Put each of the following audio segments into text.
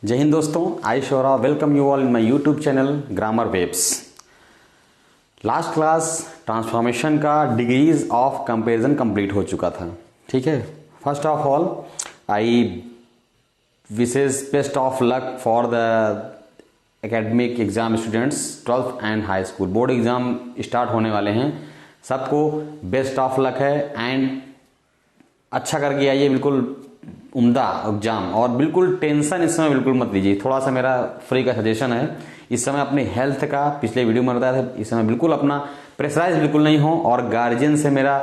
जय हिंद दोस्तों, I Shora welcome you all in my YouTube channel grammar webs. Last class transformation का degrees of comparison complete हो चुका था। ठीक है, first of all I wishes best of luck for the academic exam students 12th and high school. Board exam start होने वाले हैं, सबको बेस्ट ऑफ लक है एंड अच्छा करके आइए, बिल्कुल उम्दा एग्जाम। और बिल्कुल टेंशन इस समय बिल्कुल मत लीजिए। थोड़ा सा मेरा फ्री का सजेशन है, इस समय अपनी हेल्थ का, पिछले वीडियो में बताया था, इस समय बिल्कुल अपना प्रेशराइज बिल्कुल नहीं हो। और गार्जियन से मेरा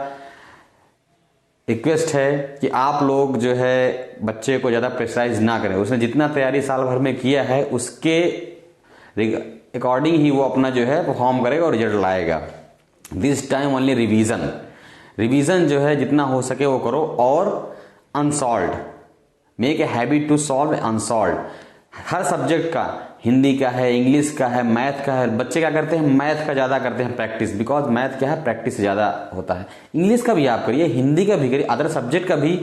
रिक्वेस्ट है कि आप लोग जो है बच्चे को ज़्यादा प्रेशराइज ना करें। उसने जितना तैयारी साल भर में किया है उसके अकॉर्डिंग ही वो अपना जो है परफॉर्म करेगा और रिजल्ट लाएगा। दिस टाइम ओनली रिवीजन जो है जितना हो सके वो करो। और unsolve, make a habit to solve unsolve. हर सब्जेक्ट का, हिंदी का है, इंग्लिश का है, मैथ का है। बच्चे क्या करते हैं, मैथ का ज़्यादा करते हैं प्रैक्टिस, बिकॉज मैथ क्या है, प्रैक्टिस से ज़्यादा होता है। इंग्लिश का भी आप करिए, हिंदी का भी करिए, अदर सब्जेक्ट का भी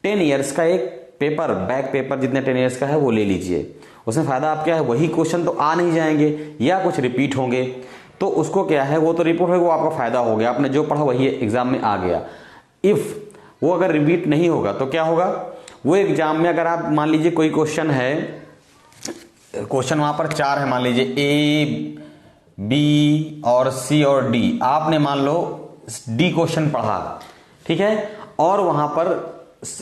10 ईयर्स का एक पेपर, बैक पेपर जितने 10 ईयर्स का है वो ले लीजिए। उसमें फ़ायदा आप क्या है, वही क्वेश्चन तो आ नहीं जाएंगे या कुछ रिपीट होंगे, तो उसको क्या है, वो तो रिपोर्ट होगा, वो आपका फ़ायदा हो गया, आपने जो पढ़ा वही एग्जाम में आ गया। इफ़ वो अगर रिपीट नहीं होगा तो क्या होगा, वो एग्जाम में अगर आप मान लीजिए कोई क्वेश्चन है, क्वेश्चन वहां पर 4 है, मान लीजिए ए, बी और सी और डी, आपने मान लो डी क्वेश्चन पढ़ा, ठीक है, और वहां पर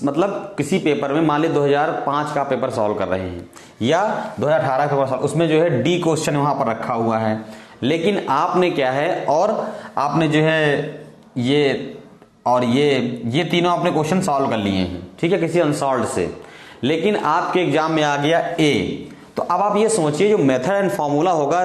मतलब किसी पेपर में मान लीजिए 2005 का पेपर सॉल्व कर रहे हैं या 2018 का पेपर सॉल्व, उसमें जो है डी क्वेश्चन वहां पर रखा हुआ है, लेकिन आपने क्या है, और आपने जो है ये और ये तीनों आपने क्वेश्चन सॉल्व कर लिए हैं, ठीक है, किसी अनसॉल्व से, लेकिन आपके एग्जाम में आ गया ए। तो अब आप ये सोचिए, जो मेथड एंड फॉर्मूला होगा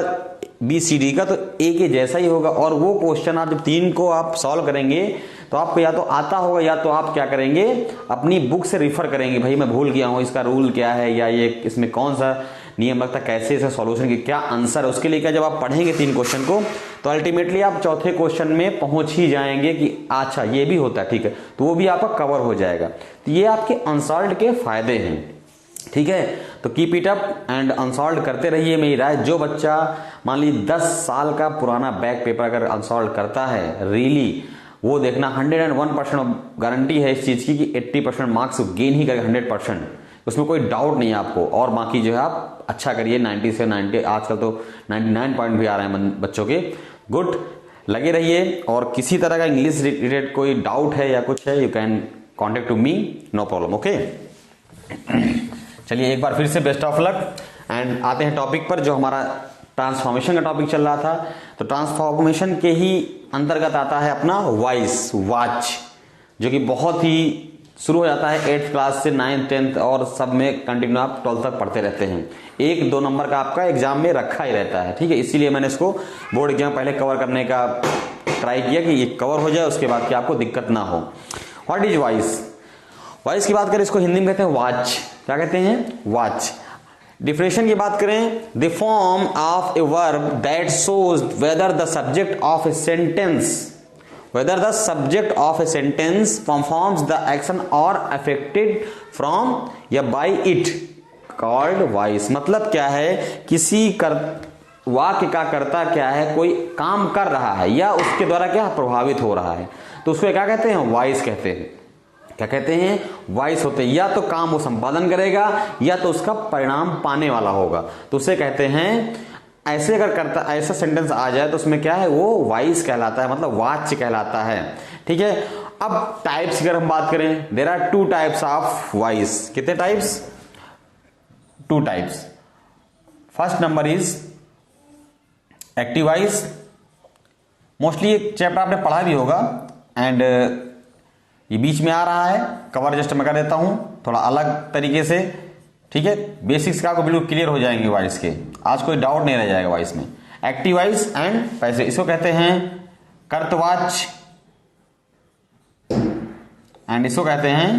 BCD का तो ए के जैसा ही होगा। और वो क्वेश्चन आप जब 3 को आप सॉल्व करेंगे तो आपको या तो आता होगा या तो आप क्या करेंगे, अपनी बुक से रिफर करेंगे, भाई मैं भूल गया हूं इसका रूल क्या है, या ये इसमें कौन सा नियम लगता है, कैसे इसका सॉल्यूशन की क्या आंसर है। उसके लिए क्या, जब आप पढ़ेंगे 3 क्वेश्चन को तो अल्टीमेटली आप चौथे क्वेश्चन में पहुंच ही जाएंगे कि अच्छा ये भी होता है, ठीक है, तो वो भी आपका कवर हो जाएगा। तो ये आपके अनसॉल्व के फायदे हैं, ठीक है। तो keep it up and unsolve करते रहिए। मेरी राय, जो बच्चा मान लीजिए 10 साल का पुराना बैक पेपर अगर अनसॉल्व करता है, रियली वो देखना 101% गारंटी है इस चीज की कि 80% मार्क्स गेन ही करेगा, 100%, उसमें कोई डाउट नहीं है आपको। और बाकी जो है आप अच्छा करिए, 90 से 90, आजकल तो 99 पॉइंट भी आ रहे हैं बच्चों के। गुड, लगे रहिए। और किसी तरह का इंग्लिश रिलेटेड कोई डाउट है या कुछ है, you can contact to me, no problem, okay. चलिए एक बार फिर से बेस्ट ऑफ लक एंड आते हैं टॉपिक पर, जो हमारा ट्रांसफॉर्मेशन का टॉपिक चल रहा था। तो ट्रांसफॉर्मेशन के ही अंतर्गत आता है अपना वॉइस, वॉच, जो कि बहुत ही शुरू हो जाता है 8th क्लास से 9th 10th और सब में कंटिन्यू आप 12th तक पढ़ते रहते हैं। 1-2 नंबर का आपका एग्जाम में रखा ही रहता है, ठीक है। इसीलिए मैंने इसको बोर्ड एग्जाम पहले कवर करने का ट्राई किया कि ये कवर हो जाए, उसके बाद कि आपको दिक्कत ना हो। What is voice? वॉइस की बात करें, इसको हिंदी में कहते हैं वॉच। क्या कहते हैं? वॉच। डिफिनेशन की बात करें, the form of a verb that shows whether the subject of a sentence performs the action or affected from या by it called voice। मतलब क्या है, किसी वाक्य का कर्ता क्या है, कोई काम कर रहा है या उसके द्वारा क्या प्रभावित हो रहा है, तो उसको क्या कहते हैं, वॉइस कहते हैं। क्या कहते हैं? वॉइस होते हैं। या तो काम वो संपादन करेगा या तो उसका परिणाम पाने वाला होगा, तो उसे कहते हैं। ऐसे अगर करता, ऐसा सेंटेंस आ जाए तो उसमें क्या है, वो वॉइस कहलाता है, मतलब वाच्य कहलाता है, ठीक है। अब टाइप्स की अगर हम बात करें, there are 2 types of voice. कितने types? 2 types. First number is active voice. Mostly एक चैप्टर आपने पढ़ा भी होगा एंड ये बीच में आ रहा है, कवर जस्ट मैं कर देता हूं थोड़ा अलग तरीके से, ठीक है। बेसिक्स का आपको बिल्कुल क्लियर हो जाएंगे वॉइस के, आज कोई डाउट नहीं रह जाएगा वॉइस में। एक्टिव वॉइस एंड पैसिव, इसको कहते हैं कर्तवाच्य एंड इसको कहते हैं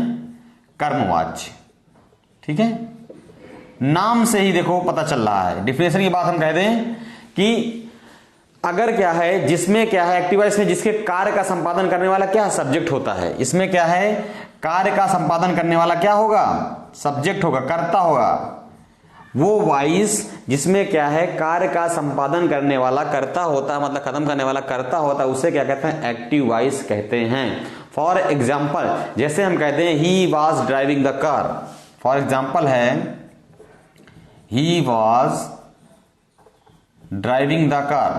कर्मवाच्य, ठीक है। नाम से ही देखो पता चल रहा है। डिफिनेशन की बात हम कह दें कि अगर क्या है, जिसमें क्या है, एक्टिव वॉइस में जिसके कार्य का संपादन करने वाला क्या सब्जेक्ट होता है, इसमें क्या है, कार्य का संपादन करने वाला क्या होगा, सब्जेक्ट होगा, कर्ता होगा। वो वॉइस जिसमें क्या है कार्य का संपादन करने वाला कर्ता होता है, मतलब खत्म करने वाला कर्ता होता है, उसे क्या कहते हैं? एक्टिव वॉइस कहते हैं। फॉर एग्जाम्पल, जैसे हम कहते हैं he was driving the car, for example है he was driving the car,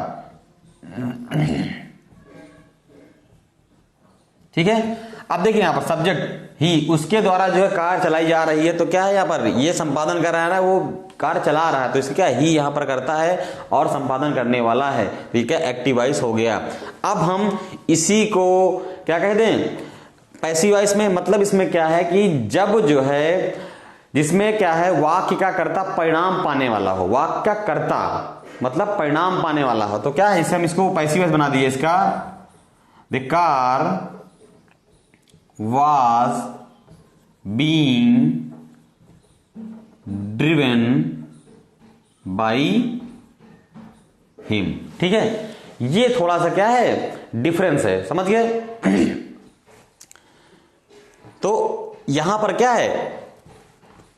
ठीक है। अब देखिए यहां पर सब्जेक्ट ही, उसके द्वारा जो है कार चलाई जा रही है, तो क्या है यहां पर ये संपादन कर रहा है ना, वो कार चला रहा है, तो इसका क्या ही यहां पर करता है और संपादन करने वाला है, तो ये क्या एक्टिव वॉइस हो गया। अब हम इसी को क्या कहते हैं? पैसिव वॉइस में, मतलब इसमें क्या है कि जब जो है जिसमें क्या है वाक्य का कर्ता परिणाम पाने वाला हो, वाक्य का कर्ता मतलब परिणाम पाने वाला हो, तो क्या है इसे हम इसको पैसिव वॉइस बना दिए इसका, the car was being driven by him, ठीक है। ये थोड़ा सा क्या है डिफरेंस है, समझ गए? तो यहां पर क्या है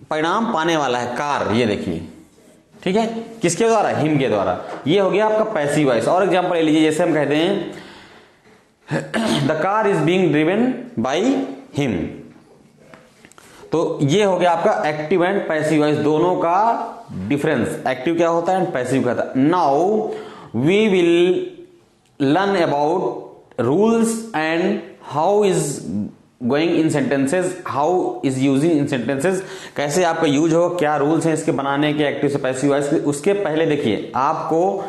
परिणाम पाने वाला है कार, ये देखिए, ठीक है, किसके द्वारा? हिम के द्वारा। ये हो गया आपका पैसिव वॉइस। और एग्जांपल ले लीजिए, जैसे हम कहते हैं the car is being driven by him, तो ये हो गया आपका एक्टिव एंड पैसिव वॉइस, दोनों का डिफरेंस। एक्टिव क्या होता है एंड पैसिव क्या होता है। Now we will learn about rules and how is going in sentences, how is using in sentences, कैसे आपका यूज हो, क्या रूल्स हैं इसके बनाने के एक्टिव से पैसिव वॉइस। उसके पहले देखिए आपको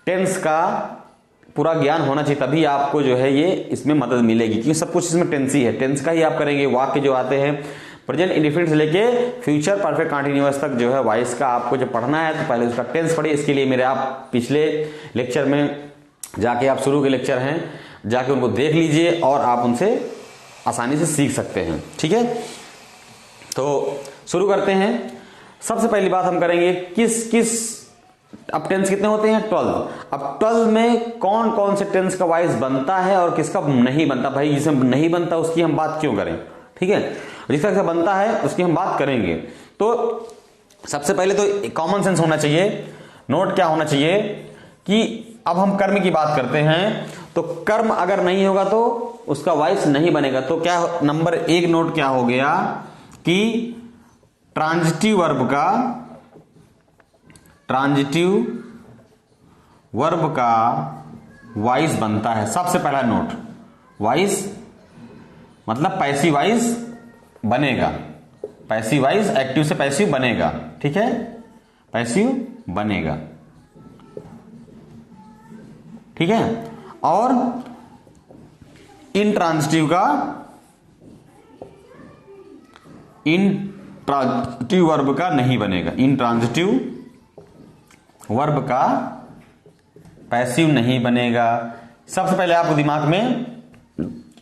टेंस का पूरा ज्ञान होना चाहिए, तभी आपको जो है ये इसमें मदद मिलेगी, क्योंकि सब कुछ इसमें टेंस ही है, टेंस का ही आप करेंगे। वाक्य जो आते हैं प्रेजेंट इंडेफिनिट से लेके फ्यूचर परफेक्ट कंटीन्यूअस तक जो है वॉइस का आपको जो पढ़ना है, तो पहले उसका टेंस पढ़िए। इसके लिए मेरे आप पिछले लेक्चर में जाके, आप शुरू के लेक्चर हैं जाके उनको देख लीजिए और आप उनसे आसानी से सीख सकते हैं, ठीक है। तो शुरू करते हैं। सबसे पहली बात हम करेंगे किस अब टेंस कितने होते हैं? 12। अब 12 में कौन कौन से टेंस का वॉइस बनता है और किसका नहीं बनता। भाई जिसे नहीं बनता उसकी हम बात क्यों करें, ठीक है, जिसका से बनता है उसकी हम बात करेंगे। तो सबसे पहले तो कॉमन सेंस होना चाहिए। नोट क्या होना चाहिए कि अब हम कर्म की बात करते हैं, तो कर्म अगर नहीं होगा तो उसका वॉइस नहीं बनेगा। तो क्या नंबर 1 नोट क्या हो गया कि ट्रांजिटिव वर्ब का वॉइस बनता है। सबसे पहला नोट, वॉइस मतलब पैसिव वॉइस बनेगा, पैसिव वॉइस एक्टिव से पैसिव बनेगा, ठीक है, पैसिव बनेगा, ठीक है। और इंट्रांजिटिव वर्ब का नहीं बनेगा, इंट्रांजिटिव वर्ब का पैसिव नहीं बनेगा। सबसे पहले आपको दिमाग में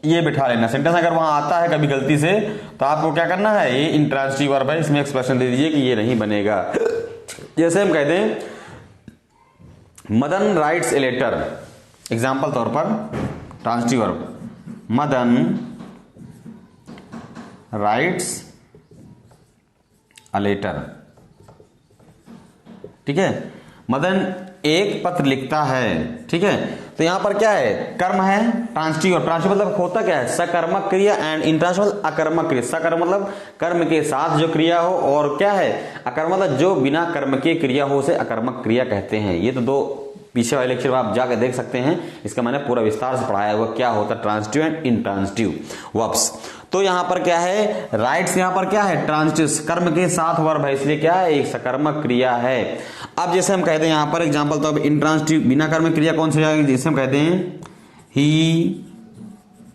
ये बिठा लेना। सेंटेंस अगर वहां आता है कभी गलती से, तो आपको क्या करना है, ये इंट्रांजिटिव वर्ब है, इसमें एक्सप्रेशन दे दीजिए कि ये नहीं बनेगा। जैसे हम कहते हैं Madan writes a letter, example तौर पर transitive verb, Madan writes a letter, ठीक है, मदन एक पत्र लिखता है, ठीक है। तो यहां पर क्या है, कर्म है ट्रांजिटिव, और ट्रांजिटिव मतलब होता क्या है, सकर्मक क्रिया, एंड इंट्रांजिटिव अकर्मक क्रिया। सकर्म मतलब कर्म के साथ जो क्रिया हो, और क्या है अकर्मक मतलब जो बिना कर्म के क्रिया हो उसे अकर्मक क्रिया कहते हैं। ये तो दो पीछे वाले लेक्चर में आप जाकर देख सकते हैं, इसका मैंने पूरा विस्तार से पढ़ाया हुआ क्या होता है ट्रांजिटिव एंड इंट्रांजिटिव वर्ब्स। तो यहां पर क्या है, राइट्स यहां पर क्या है, ट्रांजिटिव कर्म के साथ वर्ब है, इसलिए क्या है, एक सकर्मक क्रिया है। अब जैसे हम कहते हैं यहां पर एग्जांपल, तो अब इंट्रांजिटिव बिना कर्म क्रिया कौन सी जाएगी, जैसे हम कहते हैं ही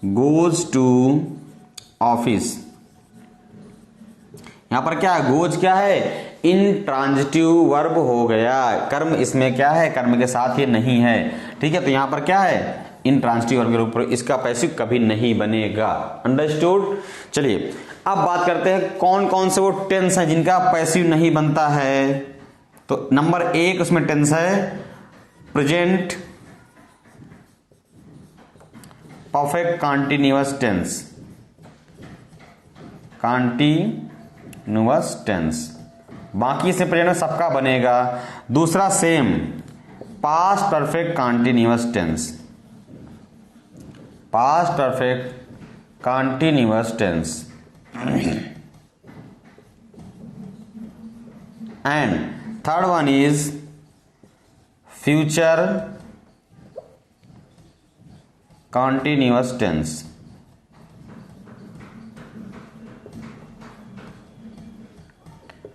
गोज टू ऑफिस, यहां पर क्या है, गोज क्या है, इंट्रांजिटिव वर्ब हो गया, कर्म इसमें क्या है, कर्म के साथ ये नहीं है, ठीक है। तो यहां पर क्या है, इंट्रांजिटिव वर्ब के ऊपर इसका पैसिव कभी नहीं बनेगा। अंडरस्टूड। चलिए अब बात करते हैं कौन कौन से वो टेंस हैं जिनका पैसिव नहीं बनता है। तो नंबर 1 उसमें टेंस है present perfect continuous tense, continuous tense, बाकी से प्रेजेंट में सबका बनेगा। दूसरा same past perfect continuous tense, past perfect continuous tense and third one is future continuous tense.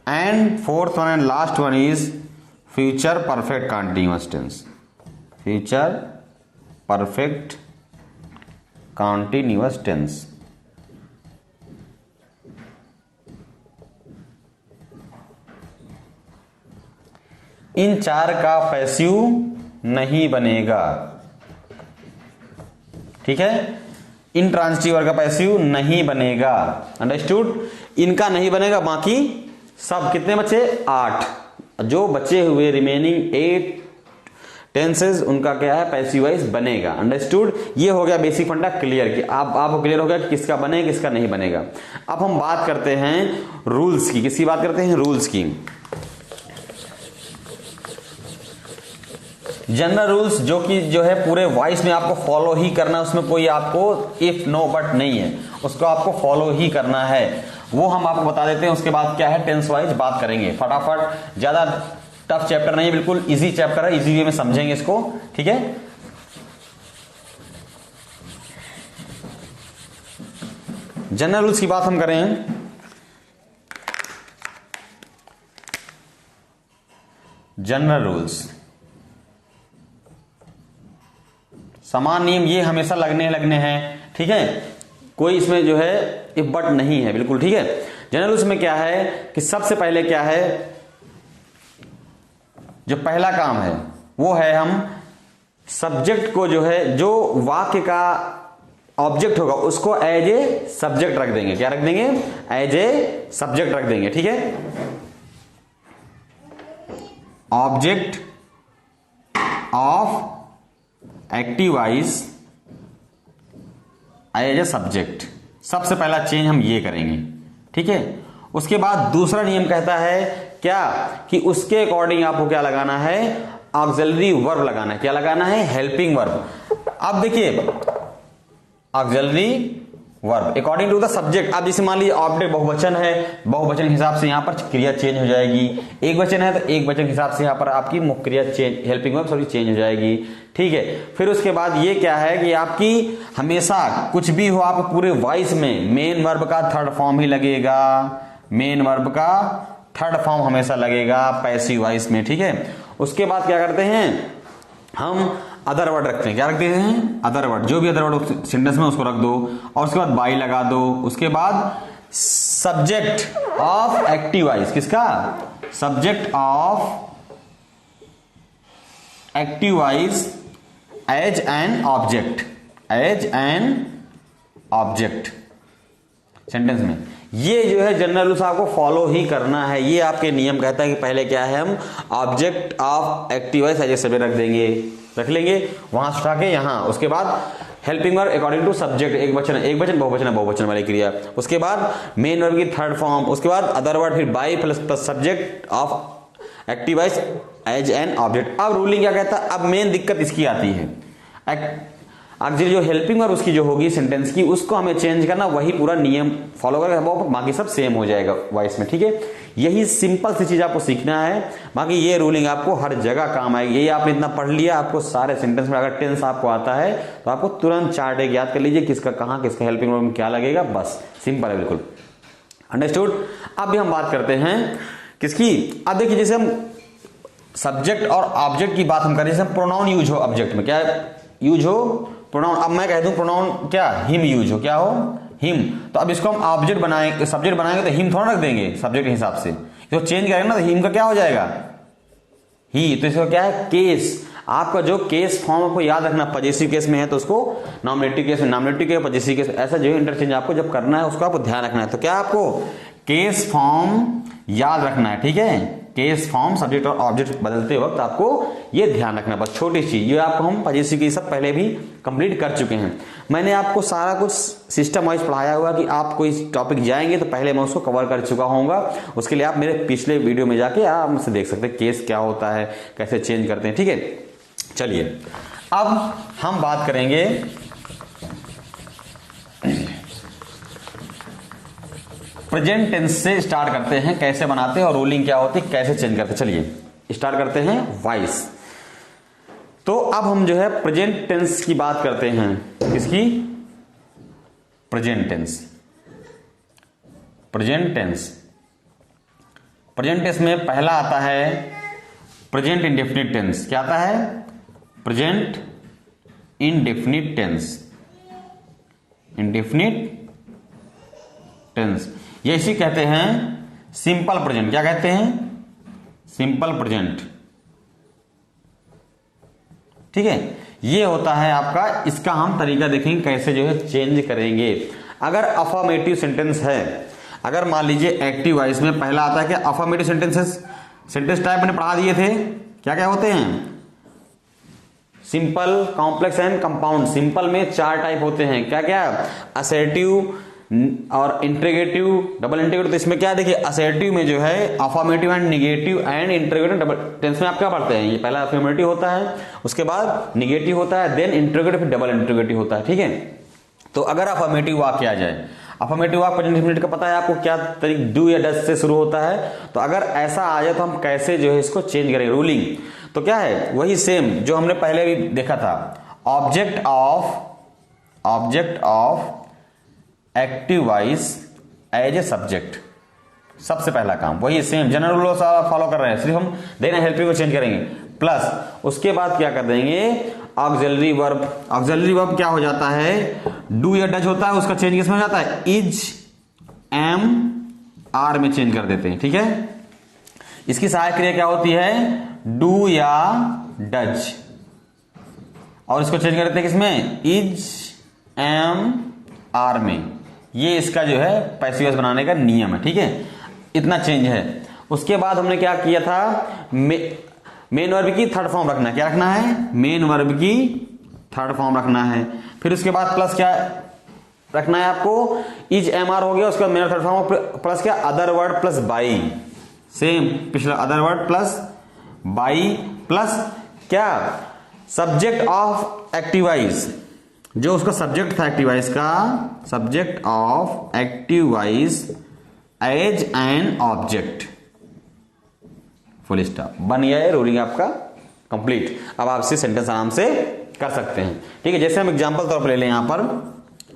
And fourth one and last one is future perfect continuous tense, future perfect continuous tense. इन चार का passive नहीं बनेगा, ठीक है, intransitive का passive नहीं बनेगा, अंडरस्टूड। इनका नहीं बनेगा, बाकी सब कितने बचे 8, जो बचे हुए रिमेनिंग 8 टेंसेज उनका क्या है पैसिव वॉइस बनेगा, अंडरस्टूड। ये हो गया बेसिक फंडा क्लियर कि आपको क्लियर हो गया कि किसका बनेगा किसका नहीं बनेगा। अब हम बात करते हैं रूल्स की, किसकी बात करते हैं रूल्स की। जनरल रूल्स जो है पूरे वॉइस में आपको फॉलो ही करना है, उसमें कोई आपको इफ नो बट नहीं है, उसको आपको फॉलो ही करना है, वो हम आपको बता देते हैं। उसके बाद क्या है टेंस वाइज बात करेंगे फटाफट, ज्यादा टफ चैप्टर नहीं है, बिल्कुल इजी चैप्टर है, इजी वे में समझेंगे इसको, ठीक है। जनरल रूल्स की बात हम करें, जनरल रूल्स समान नियम ये हमेशा लगने हैं, ठीक है, कोई इसमें जो है इफ बट नहीं है, बिल्कुल ठीक है। जनरल रूल्स में क्या है कि सबसे पहले क्या है, जो पहला काम है वो है हम सब्जेक्ट को जो है, जो वाक्य का ऑब्जेक्ट होगा उसको एज ए सब्जेक्ट रख देंगे। क्या रख देंगे? एज ए सब्जेक्ट रख देंगे, ठीक है। Object of active voice as a subject, सबसे पहला चेंज हम ये करेंगे, ठीक है। उसके बाद दूसरा नियम कहता है क्या कि उसके अकॉर्डिंग आपको क्या लगाना है, ऑक्सिलरी वर्ब लगाना है। क्या लगाना है? Helping verb. अब देखिए auxiliary verb according to the subject. अब जैसे मान लीजिए ऑब्जेक्ट बहुवचन है, बहुवचन के हिसाब से यहां पर क्रिया चेंज हो जाएगी। एक वचन है तो एक वचन के हिसाब से यहां पर आपकी मुख्य क्रिया change, helping verb sorry change हो जाएगी, ठीक है। फिर उसके बाद ये क्या है कि आपकी हमेशा कुछ भी हो आप पूरे वॉइस में मेन वर्ब का थर्ड फॉर्म ही लगेगा, मेन वर्ब का थर्ड फॉर्म हमेशा लगेगा पैसिव वॉइस में, ठीक है। उसके बाद क्या करते हैं हम अदर वर्ड रखते हैं। क्या रखते हैं? Other word. जो भी अदर वर्ड सेंटेंस में उसको रख दो और उसके बाद बाई लगा दो। उसके बाद सब्जेक्ट ऑफ एक्टिव वॉइस, किसका? Subject of active voice as an object, as an object sentence में। ये जो है जनरल रूल्स आपको फॉलो ही करना है। ये आपके नियम कहता है कि पहले क्या है हम object of active voice as a subject रख देंगे, रख लेंगे वहां से उठा के यहां। उसके बाद helping verb according to subject, एक वचन एक वचन बहुवचन बहुवचन वाली क्रिया। उसके बाद मेन वर्ब की थर्ड फॉर्म। उसके बाद अदर वर्ड, फिर by plus subject of active voice as an object. अब रूलिंग क्या कहता है? अब मेन दिक्कत इसकी आती है, ऑक्सिलरी जो हेल्पिंग वर्ब उसकी जो होगी सेंटेंस की, उसको हमें चेंज करना। वही पूरा नियम फॉलो करेगा, बाकी सब सेम हो जाएगा वॉइस में, ठीक है। यही सिंपल सी चीज आपको सीखना है, बाकी ये रूलिंग आपको हर जगह काम आएगी। यही आपने इतना पढ़ लिया, आपको सारे सेंटेंस में अगर टेंस आपको आता है तो आपको तुरंत चार्ट एक याद कर लीजिए, किसका कहां, किसका हेल्पिंग वर्ब में क्या लगेगा, बस सिंपल है बिल्कुल, अंडरस्टूड। अब भी हम बात करते हैं किसकी? अब देखिए जैसे हम सब्जेक्ट और ऑब्जेक्ट की बात हम करें, जैसे प्रोनाउन यूज हो ऑब्जेक्ट में, क्या यूज हो? प्रोनाउन। अब मैं कह दूं प्रोनाउन क्या? हिम यूज हो, क्या हो? हिम। तो अब इसको हम ऑब्जेक्ट बनाएंगे, सब्जेक्ट बनाएंगे तो हिम थोड़ा रख देंगे सब्जेक्ट के हिसाब से, तो चेंज करेंगे ना तो हिम का क्या हो जाएगा? ही। तो इसका क्या है? केस। आपका जो केस फॉर्म आपको याद रखना, पॉजिटिव केस में है तो उसको नॉमिनेटिव केस में, नॉमिनेटिव केस पॉजिटिव केस, ऐसा जो इंटरचेंज आपको जब करना है उसको आपको ध्यान रखना है। तो क्या आपको केस फॉर्म याद रखना है, ठीक है। केस फॉर्म सब्जेक्ट और ऑब्जेक्ट बदलते वक्त आपको ये ध्यान रखना, बस छोटी चीज, ये आपको हम पजेसिव की सब पहले भी कंप्लीट कर चुके हैं। मैंने आपको सारा कुछ सिस्टम वाइज पढ़ाया हुआ कि आप कोई टॉपिक जाएंगे तो पहले मैं उसको कवर कर चुका होऊंगा। उसके लिए आप मेरे पिछले वीडियो में जाके आप मुझसे देख सकते हैं केस क्या होता है, कैसे चेंज करते हैं। ठीक है, चलिए अब हम बात करेंगे प्रेजेंट टेंस से स्टार्ट करते हैं, कैसे बनाते हैं और रूलिंग क्या होती है, कैसे चेंज करते हैं। चलिए स्टार्ट करते हैं वॉइस। तो अब हम जो है प्रेजेंट टेंस की बात करते हैं, किसकी, present tense. Present tense, present tense में पहला आता है प्रेजेंट इंडेफिनिट टेंस। क्या आता है, present indefinite tense, indefinite tense. ये इसी कहते हैं सिंपल प्रेजेंट। क्या कहते हैं, सिंपल प्रेजेंट। ठीक है, ये होता है आपका, इसका हम तरीका देखेंगे कैसे जो है चेंज करेंगे। अगर अफर्मेटिव सेंटेंस है, अगर मान लीजिए एक्टिव वॉइस में पहला आता है कि अफर्मेटिव सेंटेंसेस, सेंटेंस टाइप मैंने पढ़ा दिए थे, क्या क्या होते हैं, simple, complex and compound. Simple में 4 टाइप होते हैं, क्या क्या, असर्टिव और इंट्रोगेटिव, डबल इंट्रोगेटिव। तो इसमें क्या देखिए, असर्टिव में जो है affirmative and negative and interrogative double tense में आप क्या पढ़ते हैं, ये पहला अफर्मेटिव होता है, उसके बाद निगेटिव होता है, देन इंट्रोगेटिव, फिर डबल इंट्रोगेटिव होता है। ठीक है, तो अगर अफर्मेटिव वाक्य आ जाए, अफर्मेटिव वाक्य प्रेजेंट इंडेफिनिट का पता है आपको क्या तरीके, डू या डज से शुरू होता है। तो अगर ऐसा आ जाए तो हम कैसे जो है इसको चेंज करेंगे, रूलिंग। तो क्या है, वही सेम जो हमने पहले भी देखा था, object of active voice as a subject. सबसे पहला काम वही सेम जनरल रूल फॉलो कर रहे हैं, सिर्फ हम देना हेल्पिंग को चेंज करेंगे। प्लस उसके बाद क्या कर देंगे, ऑक्सिलरी वर्ब। ऑक्सिलरी वर्ब क्या हो जाता है, डू या डज होता है, उसका चेंज किसमें हो जाता है, इज, एम, आर में चेंज कर देते हैं। ठीक है, इसकी सहायक क्रिया क्या होती है, डू या डज, और इसको चेंज कर देते हैं किसमें, इज, एम, आर में। ये इसका जो है पैसिव वॉइस बनाने का नियम है। ठीक है, इतना चेंज है। उसके बाद हमने क्या किया था, मेन वर्ब की थर्ड फॉर्म रखना है। क्या रखना है, मेन वर्ब की थर्ड फॉर्म रखना है। फिर उसके बाद प्लस क्या रखना है आपको, इज, एम, आर हो गया, उसके बाद मेन थर्ड फॉर्म प्लस क्या, other word plus by, same पिछला other word plus by, plus क्या, सब्जेक्ट ऑफ एक्टिव वॉइस, जो उसका सब्जेक्ट था एक्टिव वॉइस का, subject of active voice as an object, full stop. बन गया है रूलिंग आपका कंप्लीट। अब आप इसे सेंटेंस आराम से कर सकते हैं। ठीक है, जैसे हम एग्जांपल तौर पर ले लें, यहां पर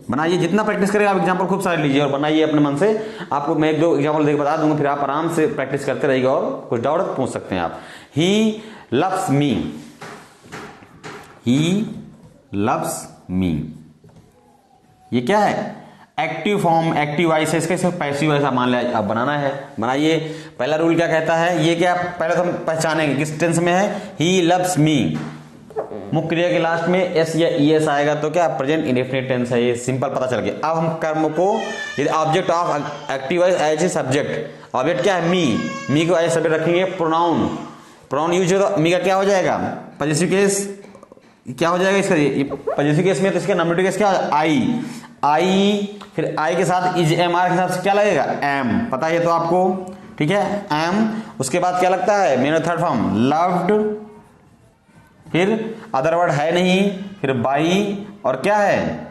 बनाइए, जितना प्रैक्टिस करेंगे आप एग्जांपल खूब सारे लीजिए और बनाइए अपने मन से। आपको मैं 1-2 एग्जांपल देकर बता दूंगा, फिर आप आराम से प्रैक्टिस करते रहिएगा और कुछ डाउट पूछ सकते हैं आप। He loves me, he loves me, ये क्या है, एक्टिव फॉर्म, एक्टिव वॉइस है, इसका पैसिव वॉइस आप मान लिया, आप बनाना है, बनाइए। पहला रूल क्या कहता है, ये क्या, पहले तो हम पहचानेंगे किस टेंस में है, ही लव्स मी, मुख्य क्रिया के लास्ट में एस या ईएस आएगा तो क्या, प्रेजेंट इंडेफिनिट टेंस है, ये सिंपल पता चल गया। अब हम कर्म को, यदि object of active voice as a subject, object क्या है, मी को एज सब्जेक्ट रखेंगे, प्रोनाउन, प्रोनाउन यूज हो तो मी का क्या हो जाएगा, पॉजिटिव केस क्या हो जाएगा इसका, पॉजिटिव केस में तो इसका नॉमिनेटिव केस क्या, आई, फिर आई के साथ इज, एम, आर के साथ क्या लगेगा, एम, पता है तो आपको। ठीक है, एम, उसके बाद क्या लगता है, मेरा थर्ड फॉर्म लव्ड, फिर अदर वर्ड है नहीं, फिर बाई, और क्या है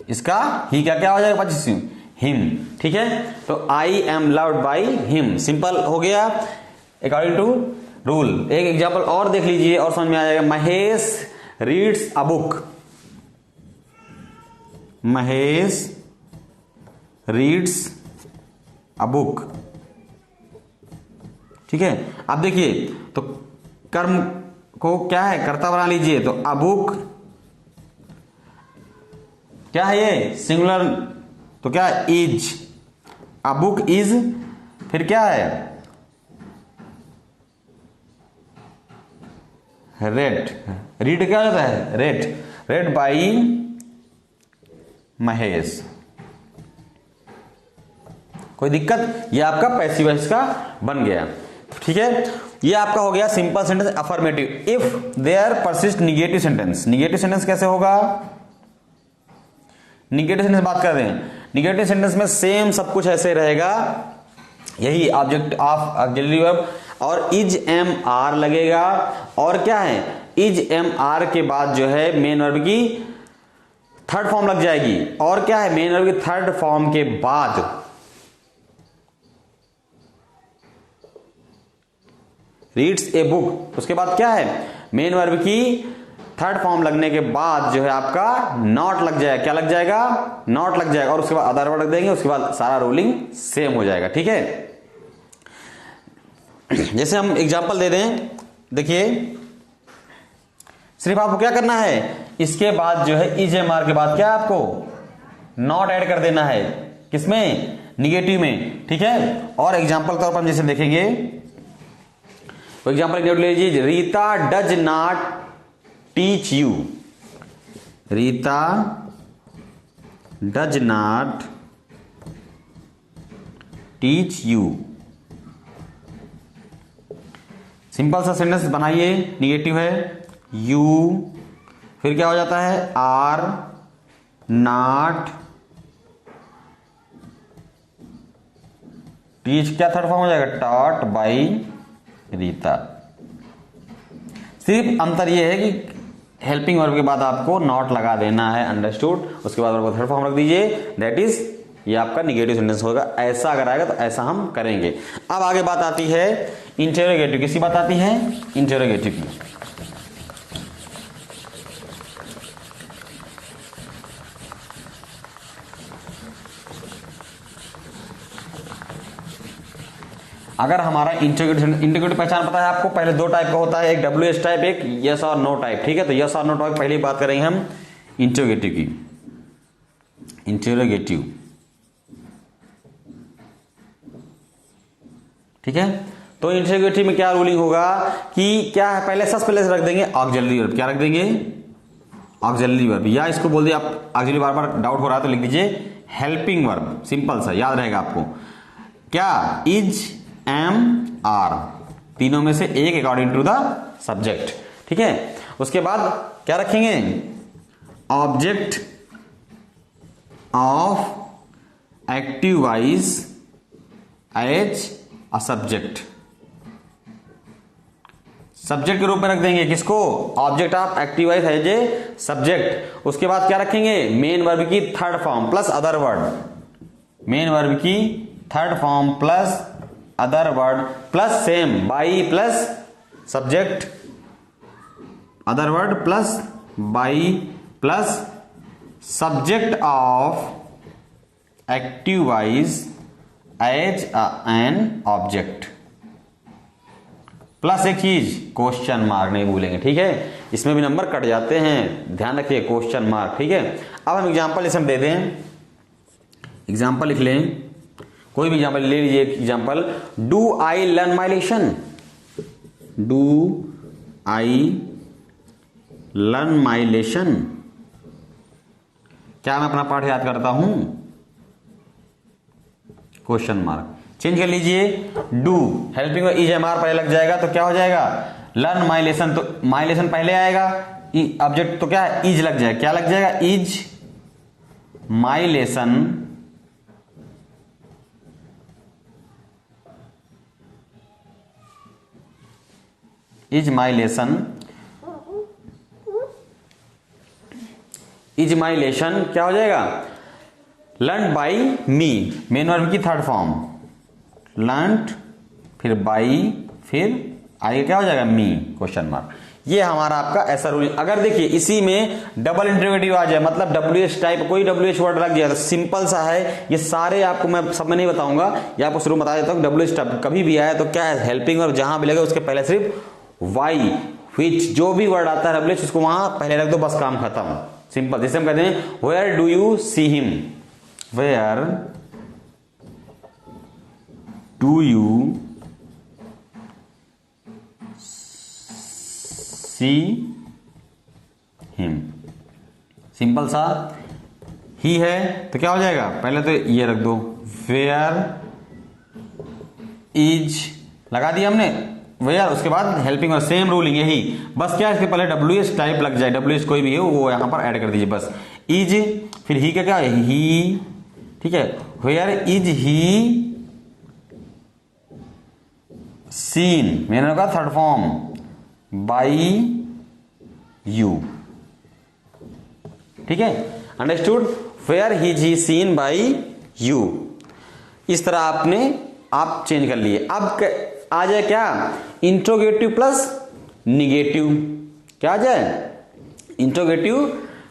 इसका, ही का क्या हो जाएगा, पॉजिटिव, हिम। ठीक है, तो I am loved by him, simple हो गया अकॉर्डिंग टू रूल। एक एग्जांपल और देख लीजिए और समझ में आ जाएगा, Mahesh reads a book, Mahesh reads a book. ठीक है, अब देखिए तो कर्म को क्या है, कर्ता बना लीजिए, तो अ बुक क्या है, ये सिंगुलर, तो क्या इज, अ बुक इज, फिर क्या है, रेड, रीड क्या होता है, रेड, रेड बाई महेश। कोई दिक्कत, ये आपका पैसिव वॉइस का बन गया। ठीक है, ये आपका हो गया simple sentence affirmative. If there persist negative sentence, negative sentence कैसे होगा? निगेटिव सेंटेंस बात कर रहे हैं, निगेटिव सेंटेंस में सेम सब कुछ ऐसे रहेगा, यही ऑब्जेक्ट ऑफ ऑक्सिलरी वर्ब और इज एम आर लगेगा, और क्या है, इज एम आर के बाद जो है मेन वर्ब की थर्ड फॉर्म लग जाएगी, और क्या है, मेन वर्ब की थर्ड फॉर्म के बाद रीड्स ए बुक, उसके बाद क्या है, मेन वर्ब की थर्ड फॉर्म लगने के बाद जो है आपका नॉट लग जाएगा, क्या लग जाएगा, नॉट लग जाएगा, और उसके बाद अदर वर्ड रख देंगे, उसके बाद सारा रूलिंग सेम हो जाएगा। ठीक है, जैसे हम एग्जांपल दे दें, देखिए सिर्फ आपको क्या करना है, इसके बाद जो है इज एम आर के बाद क्या आपको नॉट ऐड कर देना है, किसमें, निगेटिव में। ठीक है, और एग्जांपल तौर पर हम जैसे देखेंगे, एग्जांपल ले लीजिए, Rita does not teach you, Rita does not teach you. Simple सा सेंटेंस बनाइए, निगेटिव है, यू फिर क्या हो जाता है, आर नॉट टीच, क्या थर्ड फॉर्म हो जाएगा, टॉट बाई रीता। सिर्फ अंतर यह है कि हेल्पिंग वर्ब के बाद आपको नॉट लगा देना है, अंडरस्टूड, उसके बाद वर्ब को थर्ड फॉर्म रख दीजिए, दैट इज ये आपका निगेटिव सेंटेंस होगा। ऐसा अगर आएगा तो ऐसा हम करेंगे। अब आगे बात आती है इंटेरोगेटिव, किसकी बात आती है, इंटेरोगेटिव की। अगर हमारा इंटीग्रेटिव पहचान पता है आपको, पहले दो टाइप का होता है, एक WH टाइप, एक यस और नो टाइप। ठीक है, तो यस और नो टाइप पहले बात करेंगे हम इंटीग्रेटिव की, इंटीग्रेटिव। ठीक है, तो इंटीग्रेटिव में क्या रूलिंग होगा कि क्या है, पहले सबसे पहले रख देंगे ऑक्सिलरी वर्ब, क्या रख देंगे, ऑक्सिलरी वर्ब, या इसको बोल दिया आप ऑक्सिलरी, बार बार डाउट हो रहा है तो लिख दीजिए हेल्पिंग वर्ब, सिंपल सा याद रहेगा आपको, क्या, इज एम आर, तीनों में से एक अकॉर्डिंग टू द सब्जेक्ट। ठीक है, उसके बाद क्या रखेंगे, object of active voice as a subject, subject के रूप में रख देंगे किसको, object of active voice as a subject. उसके बाद क्या रखेंगे, मेन वर्ब की third form plus other word, main verb की third form plus other word plus same by plus subject, other word plus by plus subject of active voice as an object, plus एक चीज question mark नहीं भूलेंगे। ठीक है, इसमें भी number cut जाते हैं, ध्यान रखिए, क्वेश्चन मार्क। ठीक है, अब हम एग्जांपल इसमें दे दें, एग्जांपल लिख लें, कोई भी एग्जांपल ले लीजिए। Example, do I learn my lesson, do I learn my lesson, क्या मैं अपना पाठ याद करता हूं, क्वेश्चन मार्क। चेंज कर लीजिए, do helping is am are पहले लग जाएगा तो क्या हो जाएगा, लर्न माई लेसन, तो माई लेसन पहले आएगा, ऑब्जेक्ट तो क्या है, इज लग जाएगा, क्या लग जाएगा, is my lesson, is my lesson, is my lesson क्या हो जाएगा, learn by me, main verb की थर्ड फॉर्म, लर्न फिर बाई फिर आगे क्या हो जाएगा, मी क्वेश्चन मार्क। ये हमारा आपका ऐसा रूल। अगर देखिए इसी में डबल इंटरोगेटिव आ जाए, मतलब WH टाइप कोई WH वर्ड लग जाए, तो सिंपल सा है, ये सारे आपको मैं सब में नहीं बताऊंगा, या आपको शुरू में बता देता हूँ। WH टाइप कभी भी आया तो क्या है, हेल्पिंग वर्ब जहां भी लगे उसके पहले सिर्फ वाई व्हिच जो भी वर्ड आता है WH उसको वहां पहले रख दो, बस काम खत्म, सिंपल। जैसे हम कहते हैं where do you see him, where do you see him, simple सा। ही है तो क्या हो जाएगा, पहले तो ये रख दो, वेयर इज लगा दिया हमने वेयर, उसके बाद हेल्पिंग और सेम रूलिंग यही, बस क्या इसके पहले WH टाइप लग जाए, WH कोई भी हो वो यहां पर ऐड कर दीजिए बस। इज, फिर ही का क्या है, ही, ठीक है, वेयर इज ही सीन, मैंने कहा थर्ड फॉर्म, बाई यू, ठीक है, understood, where is he seen by you. इस तरह आप चेंज कर लिए। अब आ जाए क्या, इंट्रोगेटिव प्लस निगेटिव, क्या आ जाए, interrogative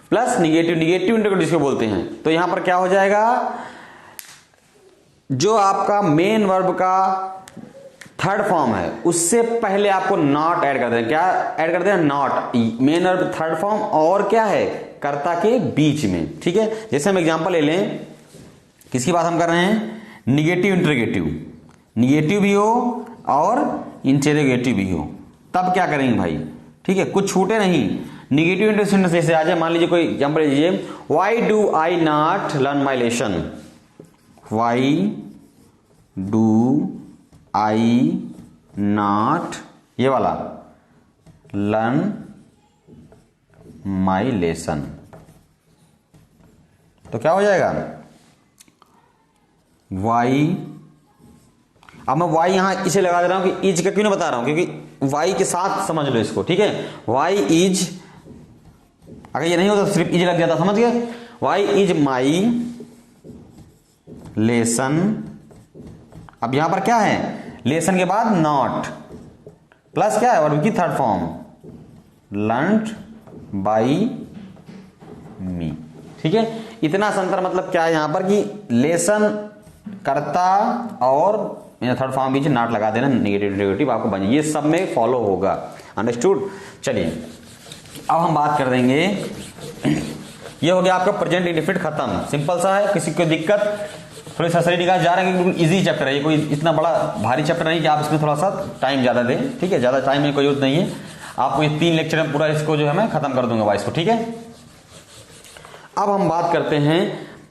plus negative, negative interrogative जिसको बोलते हैं। तो यहां पर क्या हो जाएगा, जो आपका मेन वर्ब का थर्ड फॉर्म है उससे पहले आपको नॉट ऐड कर देना। क्या ऐड कर देना, not, main verb third form और क्या है, कर्ता के बीच में, ठीक है। जैसे हम एग्जांपल ले लें, किसकी बात हम कर रहे हैं, निगेटिव इंट्रोगेटिव, निगेटिव भी हो और इंट्रोगेटिव भी हो, तब क्या करेंगे भाई, ठीक है, कुछ छूटे नहीं। निगेटिव इंट्रोगेटिव जैसे आ जाए, मान लीजिए कोई एग्जांपल लीजिए, why do I not learn my lesson, why do I not, ये वाला, लर्न माई लेसन, तो क्या हो जाएगा, वाई, अब मैं वाई यहां इसे लगा दे रहा हूं कि इज का क्यों नहीं बता रहा हूं, क्योंकि वाई के साथ समझ लो इसको, ठीक है, वाई इज, अगर ये नहीं होता सिर्फ इज लग जाता, समझ गए, वाई इज माई लेसन। अब यहां पर क्या है, लेसन के बाद नॉट प्लस क्या है, वर्ब की थर्ड फॉर्म, लर्न्ड बाई मी, ठीक है। इतना संतर मतलब क्या है यहां पर कि लेसन कर्ता और थर्ड फॉर्म बीच नॉट लगा देना, नेगेटिव नेगेटिव आपको बने, ये सब में फॉलो होगा, अंडरस्टूड। चलिए अब हम बात कर देंगे, ये हो गया आपका प्रेजेंट इंडेफिनिट खत्म, सिंपल सा है, किसी को दिक्कत, थोड़ी ससरी निकाल जा रहे हैं, बिल्कुल इजी चैप्टर है ये, कोई इतना बड़ा भारी चैप्टर नहीं कि आप इसमें थोड़ा सा टाइम ज्यादा दें, ठीक है, ज्यादा टाइम में कोई जरूरत नहीं है, आपको ये 3 लेक्चर में पूरा इसको जो है मैं खत्म कर दूंगा इसको, ठीक है। अब हम बात करते हैं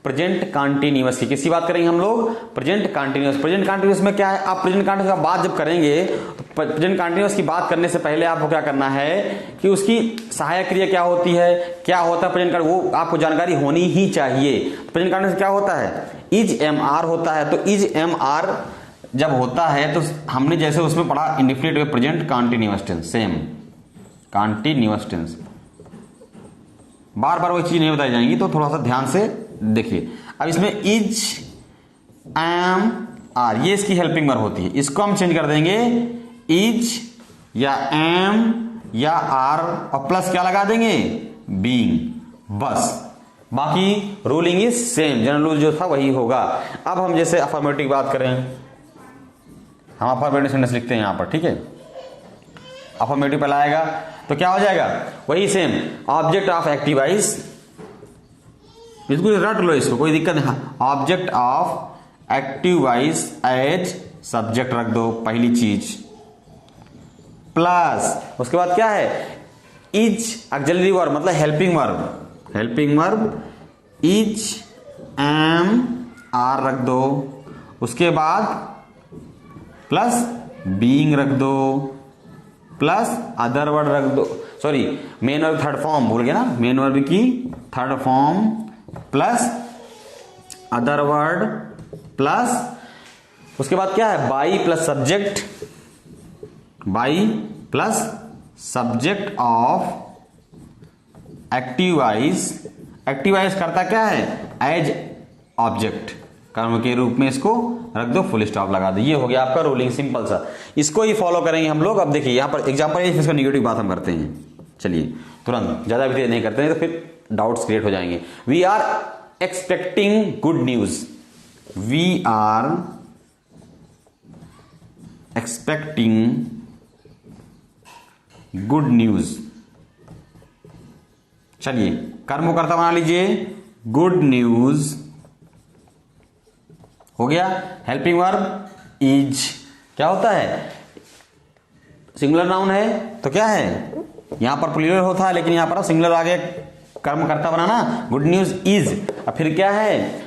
प्रेजेंट कंटीन्यूअस की, किसकी बात करेंगे हम लोग, प्रेजेंट कंटीन्यूअस। प्रेजेंट कंटीन्यूअस में क्या है, आप प्रेजेंट कंटीन्यूअस का बात जब करेंगे तो प्रेजेंट कंटीन्यूअस की बात करने से पहले आपको क्या करना है कि उसकी सहायक क्रिया क्या होती है, क्या होता है प्रेजेंट कंटीन्यूअस, वो आपको जानकारी होनी ही चाहिए। प्रेजेंट कंटीन्यूअस क्या होता है, इज एम आर होता है, तो इज एम आर जब होता है तो हमने जैसे उसमें पढ़ा indefinite present continuous tense, same continuous tense, बार बार वो चीज नहीं बताई जाएंगी, तो थोड़ा सा ध्यान से देखिए। अब इसमें इज एम आर, ये इसकी हेल्पिंग वर्ब होती है, इसको हम चेंज कर देंगे इज या एम या आर और प्लस क्या लगा देंगे, बीइंग, बस, बाकी ruling is same, general rule जो था वही होगा। अब हम जैसे अफर्मेटिव बात करें, हम अफर्मेटिव सेंटेंस लिखते हैं यहां पर, ठीक है, अफर्मेटिव पहला आएगा तो क्या हो जाएगा, वही सेम, ऑब्जेक्ट ऑफ एक्टिवाइज, बिल्कुल रट लो इसको, कोई दिक्कत नहीं, object of active voice as subject रख दो पहली चीज, प्लस उसके बाद क्या है, इज ऑक्सिलरी वर्ब मतलब helping verb, helping verb is am are रख दो, उसके बाद प्लस बीइंग रख दो, प्लस अदर वर्ड रख दो, sorry main verb third form भूल गया ना, मेन वर्ब की third form plus other word plus उसके बाद क्या है, by plus subject, by plus subject of एक्टिवाइज, एक्टिवाइज करता क्या है, एज ऑब्जेक्ट, कर्म के रूप में इसको रख दो, फुल स्टॉप लगा दो, ये हो गया आपका रूलिंग, सिंपल सा, इसको ही फॉलो करेंगे हम लोग। अब देखिए यहां पर एग्जांपल है, इसका नेगेटिव बात हम करते हैं, चलिए तुरंत, ज्यादा भी नहीं करते हैं तो फिर डाउट्स क्रिएट हो जाएंगे। We are expecting good news, we are expecting good news, चलिए कर्म करता बना लीजिए, गुड न्यूज हो गया, हेल्पिंग वर्ब इज क्या होता है, सिंगुलर नाउन है तो क्या है, यहां पर प्लूरल होता है लेकिन यहां पर सिंगुलर आगे कर्म करता बनाना, गुड न्यूज इज, अब फिर क्या है,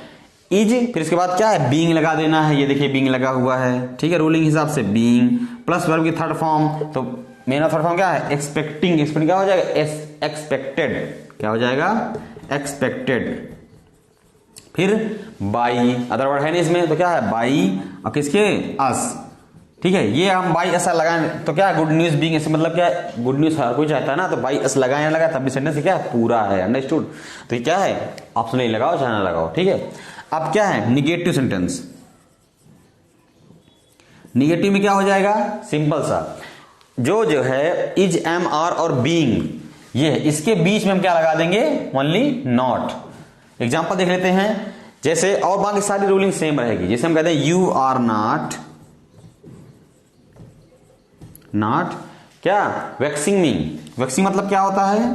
इज, फिर इसके बाद क्या है, बीइंग लगा देना है। ये देखिए बीइंग लगा हुआ है, ठीक है, रूलिंग हिसाब से बीइंग प्लस वर्ब की थर्ड फॉर्म। तो मेरा थर्ड फॉर्म क्या है, एक्सपेक्टिंग। एक्सपेक्टिंग क्या हो जाएगा, एक्सपेक्टेड। क्या हो जाएगा, एक्सपेक्टेड। फिर बाई, अदर वर्ड है नहीं इसमें, तो क्या है बाई और किसके, अस, ठीक है। ये हम बाई अस लगाएं तो क्या है, गुड न्यूज बीइंग, इससे मतलब क्या है, गुड न्यूज हर कोई चाहता है ना, तो बाई अस लगाए या लगाए तब भी सेंटेंस क्या है, पूरा है। अंडरस्टूड। तो ये क्या है, ऑप्शन नहीं लगाओ चाहे ना लगाओ, ठीक है। अब क्या है, निगेटिव सेंटेंस। निगेटिव में क्या हो जाएगा, सिंपल सा, जो है इज, एम, आर और बीइंग, ये है, इसके बीच में हम क्या लगा देंगे, ओनली नॉट। एग्जांपल देख लेते हैं, जैसे, और बाकी सारी रूलिंग सेम रहेगी। जैसे हम कहते हैं यू आर नॉट, नॉट क्या, वैक्सिंग मी। वैक्सिंग मतलब क्या होता है,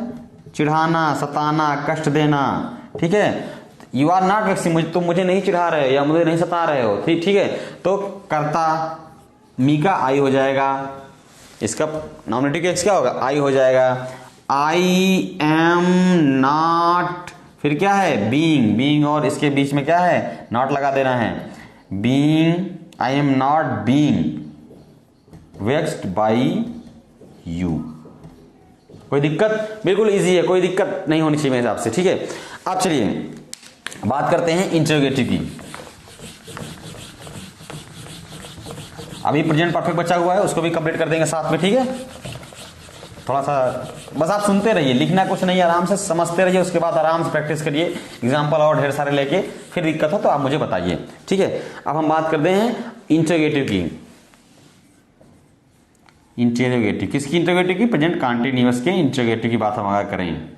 चिढ़ाना, सताना, कष्ट देना, ठीक है। यू आर नॉट वैक्सिंग, तुम मुझे नहीं चिढ़ा रहे हो या मुझे नहीं सता रहे हो, ठीक है। तो कर्ता मी का आई हो जाएगा, इसका नॉमिनेटिव केस क्या होगा, आई हो जाएगा। आई एम नॉट, फिर क्या है, बीइंग, बीइंग और इसके बीच में क्या है, नॉट लगा देना है। Being, I am not being vexed by you. कोई दिक्कत, बिल्कुल इजी है, कोई दिक्कत नहीं होनी चाहिए मेरे हिसाब से, ठीक है। अब चलिए बात करते हैं इंटरोगेटिव की। अभी प्रेजेंट परफेक्ट बचा हुआ है, उसको भी कंप्लीट कर देंगे साथ में, ठीक है। थोड़ा सा बस आप सुनते रहिए, लिखना कुछ नहीं, आराम से समझते रहिए, उसके बाद आराम से प्रैक्टिस करिए, एग्जाम्पल और ढेर सारे लेके, फिर दिक्कत हो तो आप मुझे बताइए, ठीक है। अब हम बात करते हैं इंटरोगेटिव की। इंटरोगेटिव किसकी, इंटरोगेटिव की, प्रेजेंट कंटीन्यूअस के इंटरोगेटिव की बात हम अगर करें,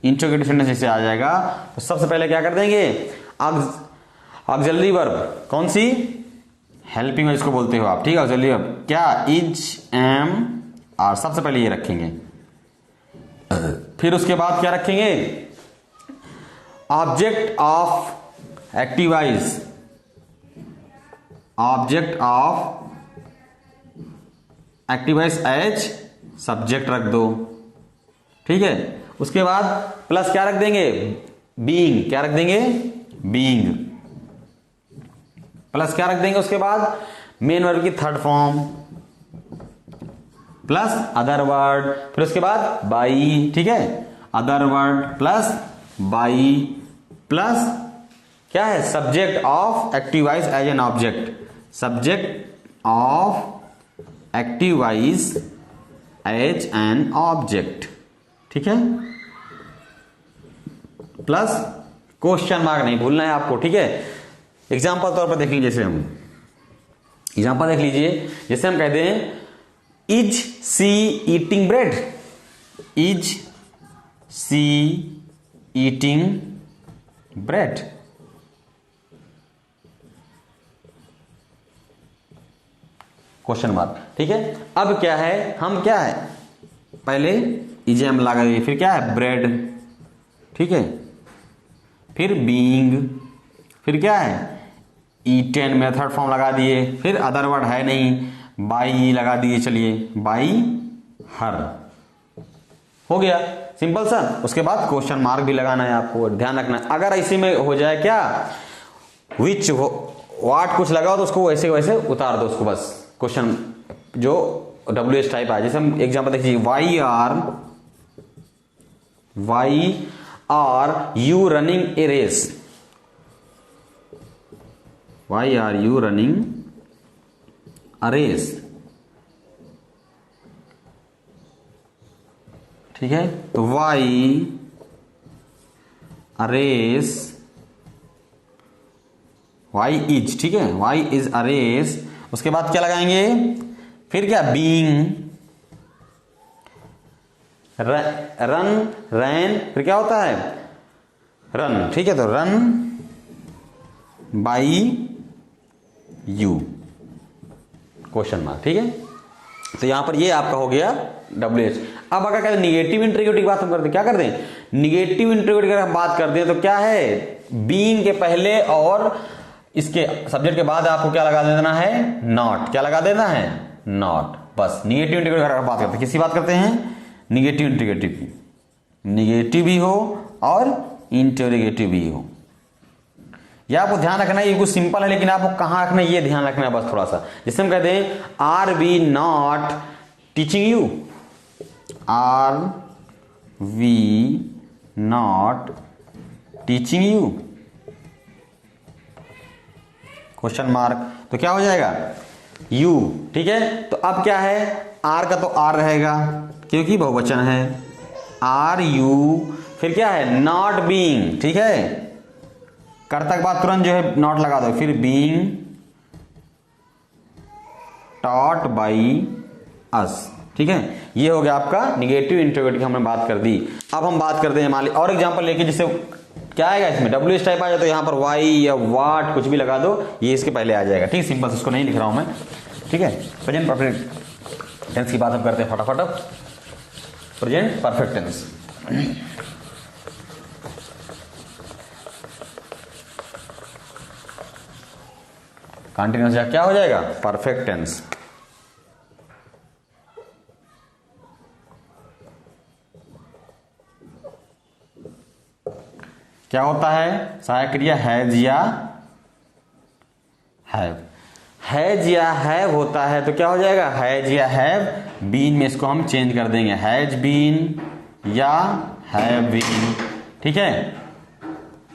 इंटरोगेटिव सेंटेंस जैसे आ जाएगा तो सबसे पहले क्या कर देंगे, ऑक्सिलरी वर्ब, कौन सी, हेल्पिंग वर्ब इसको बोलते हो आप, ठीक है। ऑक्सिलरी वर्ब क्या, इज, एम, आर, सबसे पहले ये रखेंगे। फिर उसके बाद क्या रखेंगे, object of active voice, object of active voice as subject रख दो, ठीक है। उसके बाद प्लस क्या रख देंगे, बीइंग, क्या रख देंगे, बीइंग, प्लस क्या रख देंगे, उसके बाद मेन वर्ब की third form plus other word, फिर उसके बाद बाई, ठीक है, other word plus by plus क्या है, subject of active voice as an object, subject of active voice as an object, ठीक है, प्लस क्वेश्चन मार्क नहीं भूलना है आपको, ठीक है। एग्जाम्पल तौर पर देख लीजिए, जैसे हम एग्जाम्पल देख लीजिए, जैसे हम कहते हैं is she eating bread, is she eating bread, question mark, ठीक है। अब क्या है, हम क्या है, पहले इज एम लगा दिए, फिर क्या है, ब्रेड, ठीक है, फिर बीइंग, फिर क्या है, ईटेन में थर्ड फॉर्म लगा दिए, फिर अदर वर्ड है नहीं, बाई लगा दिए, चलिए बाई हर, हो गया, सिंपल सा। उसके बाद क्वेश्चन मार्क भी लगाना है आपको, ध्यान रखना। अगर इसी में हो जाए क्या, विच वाट कुछ लगाओ तो उसको वैसे वैसे उतार दो उसको, बस क्वेश्चन जो WH टाइप है। जैसे हम एग्जांपल देखिए, why are you running a race, why are you running a race, ठीक है। तो why a race, why is, ठीक है, वाई इज अ रेस। उसके बाद क्या लगाएंगे, फिर क्या, बीइंग, रन, रैन, फिर क्या होता है, रन, ठीक है। तो run by you, question mark, ठीक है। तो यहां पर ये आपका हो गया WH। अब अगर कहते हैं निगेटिव इंटरोगेटिव की बात हम करते हैं, क्या करते हैं, निगेटिव इंटरोगेटिव अगर हम बात करते हैं तो क्या है, बीइंग के पहले और इसके सब्जेक्ट के बाद आपको क्या लगा देना है, नॉट, क्या लगा देना है, नॉट, बस। निगेटिव इंटरोगेटिव अगर बात करते हैं, किसकी बात करते हैं, निगेटिव इंटरोगेटिव की, निगेटिव भी हो और इंटरोगेटिव भी हो। या आपको ध्यान रखना है, ये कुछ सिंपल है लेकिन आपको कहाँ रखना है ये ध्यान रखना है बस थोड़ा सा। जैसे हम कहते हैं are we not teaching you, are we not teaching you, question mark, तो क्या हो जाएगा यू। ठीक है, तो अब क्या है, आर का तो आर रहेगा क्योंकि बहुवचन है, आर यू, फिर क्या है नॉट बीइंग, ठीक है, कर्ता के बाद तुरंत जो है नॉट लगा दो, फिर बीइंग टॉट बाई अस। ठीक है, ये हो गया आपका निगेटिव इंट्रोगेटिव की हमने बात कर दी। अब हम बात करते हैं मान ली और एग्जांपल लेके, जिससे क्या आएगा इसमें डब्ल्यू टाइप आ जाए तो यहाँ पर वाई या वाट कुछ भी लगा दो, ये इसके पहले आ जाएगा। ठीक, सिंपल, इसको नहीं लिख रहा हूं मैं। ठीक है, प्रेजेंट परफेक्ट टेंस की बात हम करते हैं फटाफट। अब प्रेजेंट परफेक्ट टेंस, कंटिन्यूअस क्या हो जाएगा परफेक्ट टेंस। क्या होता है, सहायक क्रिया हैज या हैव, हैज या हैव होता है तो क्या हो जाएगा हैज या हैव, बीन में इसको हम चेंज कर देंगे, हैज बीन या हैव बीन। ठीक है,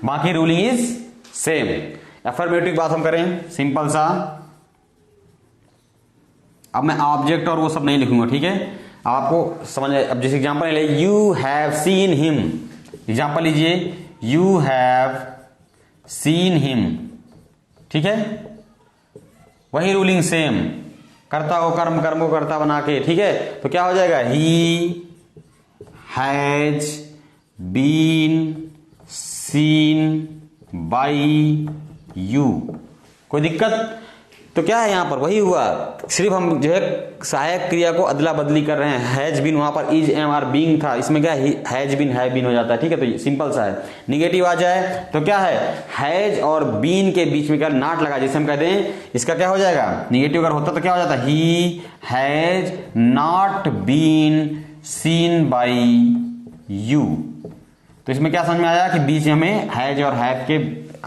बाकी रूलिंग इज सेम। एफर्मेटिव की बात हम करें, सिंपल सा, अब मैं ऑब्जेक्ट और वो सब नहीं लिखूंगा। ठीक है, अब आपको समझ, अब जैसे एग्जांपल ले, you have seen him, example लीजिए, यू हैव सीन हिम। ठीक है, वही रूलिंग सेम, कर्ता को कर्म, कर्म को कर्ता बना के। ठीक है, तो क्या हो जाएगा he has been seen by you. कोई दिक्कत? तो क्या है यहां पर वही हुआ, सिर्फ हम जो है सहायक क्रिया को अदला बदली कर रहे हैं। हैज बीन वहां पर इज एम आर बीइंग था, इसमें क्या हैज बीन हैव बीन हो जाता है। ठीक है, तो ये सिंपल सा है। निगेटिव आ जाए तो क्या है, हैज और बीन के बीच में क्या नॉट लगा, जैसे हम कहते हैं इसका क्या हो जाएगा, निगेटिव अगर होता तो क्या हो जाता, he has not been seen by you. तो इसमें क्या समझ में आया कि बीच में हमें हैज और हैव के,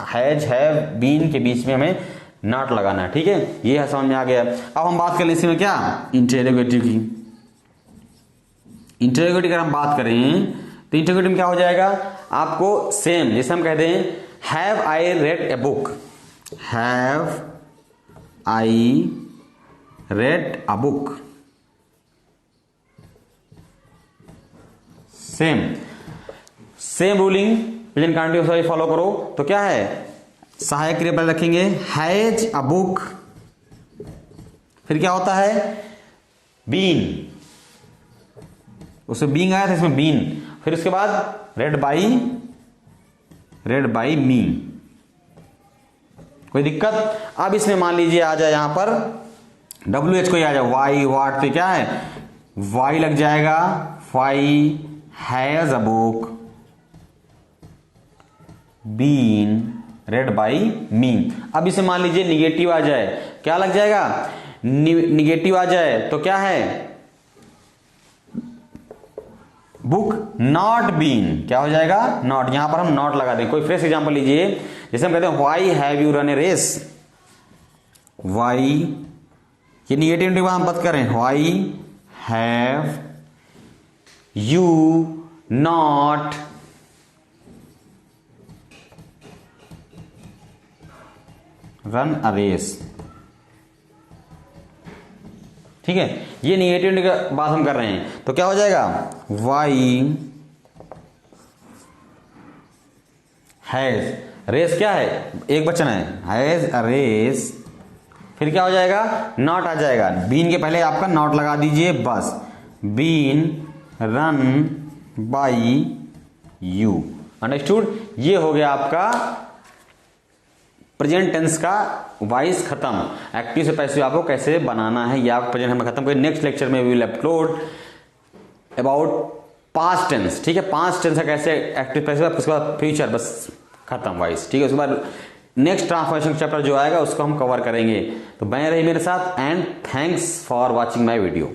हैज हैव बीन के बीच में हमें नॉट लगाना है। ठीक है, ये है, समझ में आ गया। अब हम बात कर लें इसी में क्या, इंटरोगेटिव की। इंटरोगेटिव अगर हम बात करें तो इंटरोगेटिव में क्या हो जाएगा, आपको सेम, जैसे हम कहते हैं have I read a book, have I read a book, same same ruling present continuous follow करो। तो क्या है, सहायक क्रिया पहले रखेंगे, हैज अ बुक, फिर क्या होता है बीन, उसमें बीइंग आया था, इसमें बीन, फिर उसके बाद रेड बाई मी। कोई दिक्कत? अब इसमें मान लीजिए आ जाए यहां पर डब्ल्यू एच कोई आ जाए, वाई वाट, तो क्या है वाई लग जाएगा, why has a book been read by me. अब इसे मान लीजिए निगेटिव आ जाए, क्या लग जाएगा, निगेटिव आ जाए तो क्या है, बुक नॉट बीन, क्या हो जाएगा नॉट, यहां पर हम नॉट लगा दें। कोई फ्रेश एग्जांपल लीजिए, जैसे हम कहते हैं why have you run a race, why, ये निगेटिव की बात हम बात करें, why have you not run a race. ठीक है, ये निगेटिव की बात हम कर रहे हैं, तो क्या हो जाएगा वाई हैज, रेस क्या है एक वचन है, हैज अ रेस, फिर क्या हो जाएगा नॉट आ जाएगा, बीन के पहले आपका नॉट लगा दीजिए बस, been run by you. Understood? ये हो गया आपका प्रेजेंट टेंस का वाइस खत्म। एक्टिव से पैसिव आपको कैसे बनाना है या प्रेजेंट हमें खत्म करें। नेक्स्ट लेक्चर में we will upload about past tense. ठीक है, पास्ट टेंस का कैसे एक्टिव पैसिव, उसके बाद फ्यूचर, बस खत्म वाइस। ठीक है, उसके बाद नेक्स्ट ट्रांसफॉर्मेशन चैप्टर जो आएगा उसको हम कवर करेंगे। तो बने रहिए मेरे साथ and thanks for watching my video.